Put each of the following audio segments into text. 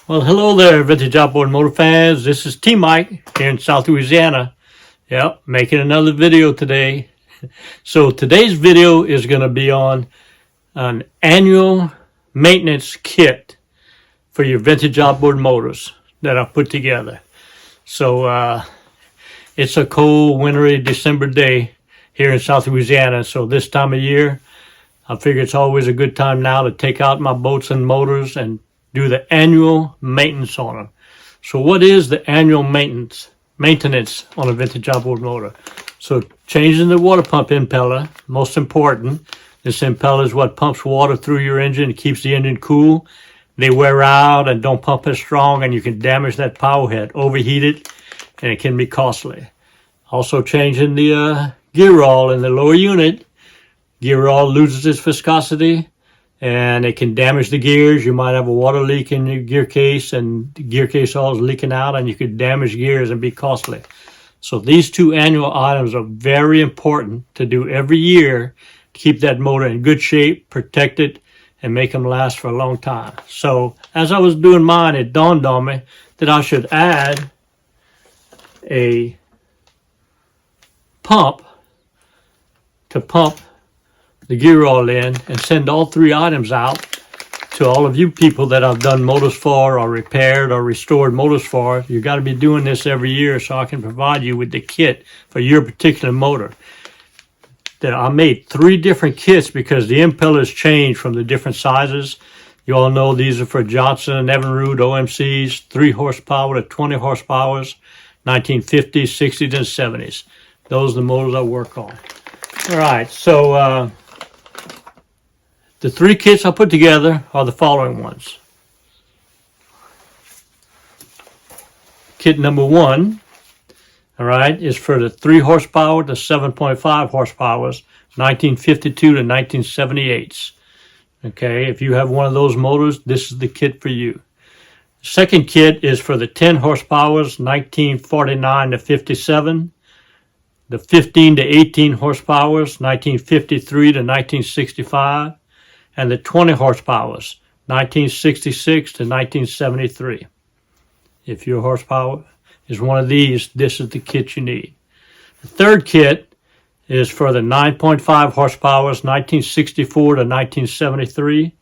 Well, hello there, vintage outboard motor fans. This is T-Mike here in South Louisiana. Yep, making another video today. So today's video is going to be on an annual maintenance kit for your vintage outboard motors that I put together. So it's a cold, wintry December day here in South Louisiana. So this time of year, I figure it's always a good time now to take out my boats and motors and do the annual maintenance on them. So what is the annual maintenance on a vintage outboard motor? So changing the water pump impeller, most important. This impeller is what pumps water through your engine. It keeps the engine cool. They wear out and don't pump as strong, and you can damage that power head, overheat it, and it can be costly. Also changing the gear roll in the lower unit. Gear roll loses its viscosity, and it can damage the gears. You might have a water leak in your gear case, and the gear case all is leaking out, and you could damage gears and be costly. So these two annual items are very important to do every year to keep that motor in good shape, protect it, and make them last for a long time. So as I was doing mine, it dawned on me that I should add a pump to pump the gear roll in and send all three items out to all of you people that I've done motors for or repaired or restored motors for. You got to be doing this every year so I can provide you with the kit for your particular motor. That I made 3 different kits because the impellers change from the different sizes. You all know these are for Johnson and Evinrudes OMCs, 3 horsepower to 20 horsepowers, 1950s, 60s, and 70s. Those are the motors I work on. All right, so the 3 kits I put together are the following ones. Kit number 1, all right, is for the 3 horsepower to 7.5 horsepowers, 1952 to 1978s. Okay, if you have one of those motors, this is the kit for you. The second kit is for the 10 horsepowers, 1949 to 57. The 15 to 18 horsepowers, 1953 to 1965. And the 20 horsepowers, 1966 to 1973. If your horsepower is one of these, this is the kit you need. The third kit is for the 9.5 horsepowers, 1964 to 1973,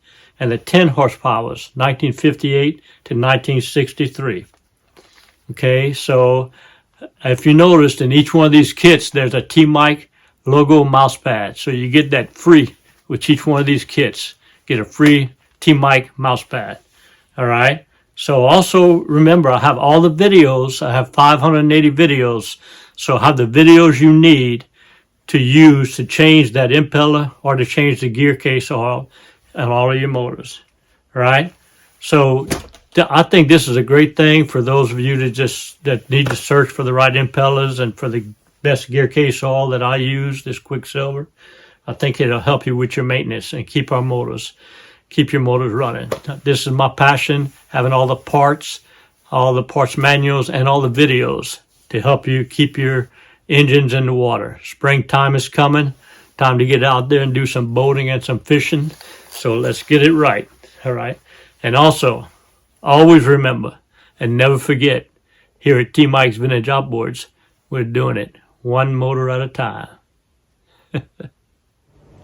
and the 10 horsepowers, 1958 to 1963. Okay, so if you noticed, in each one of these kits, there's a T-Mike logo mouse pad. So you get that free with each one of these kits. Get a free T-Mike mouse pad. All right. So also remember, I have all the videos. I have 580 videos. So I have the videos you need to use to change that impeller or to change the gear case oil and all of your motors. All right. So I think this is a great thing for those of you that need to search for the right impellers and for the best gear case oil that I use, this Quicksilver. I think it'll help you with your maintenance and keep your motors running. This is my passion, having all the parts manuals, and all the videos to help you keep your engines in the water. Springtime is coming. Time to get out there and do some boating and some fishing. So let's get it right. All right. And also, always remember and never forget, here at T-Mike's Vintage Outboards, we're doing it one motor at a time.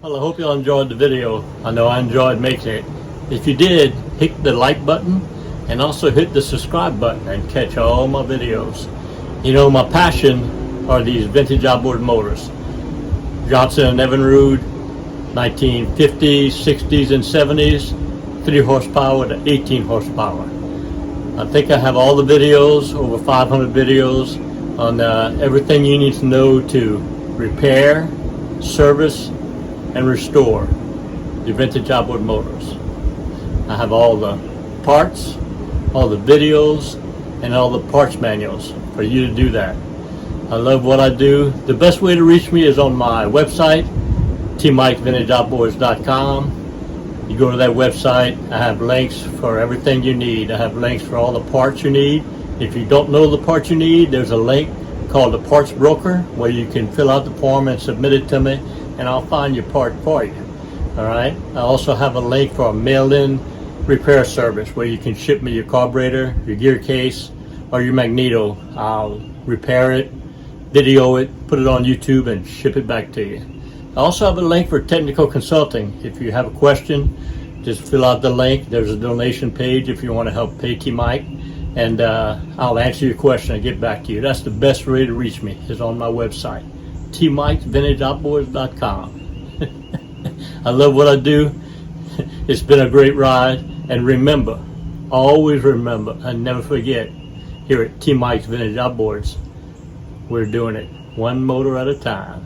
Well, I hope you all enjoyed the video. I know I enjoyed making it. If you did, hit the like button and also hit the subscribe button and catch all my videos. You know, my passion are these vintage outboard motors. Johnson and Evinrudes, 1950s, 60s, and 70s, 3 horsepower to 18 horsepower. I think I have all the videos, over 500 videos, on everything you need to know to repair, service, and restore your vintage outboard motors. I have all the parts, all the videos, and all the parts manuals for you to do that. I love what I do. The best way to reach me is on my website, tmikevintageoutboards.com. You go to that website, I have links for everything you need. I have links for all the parts you need. If you don't know the parts you need, there's a link called the Parts Broker where you can fill out the form and submit it to me, and I'll find your part for you. All right. I also have a link for a mail-in repair service where you can ship me your carburetor, your gear case, or your magneto. I'll repair it, video it, put it on YouTube, and ship it back to you. I also have a link for technical consulting. If you have a question, just fill out the link. There's a donation page if you want to help pay T-Mike, and I'll answer your question and get back to you. That's the best way to reach me, is on my website, tmikesvintageoutboards.com. I love what I do. It's been a great ride, and remember, always remember, and never forget, here at T-Mike's Vintage Outboards, we're doing it one motor at a time.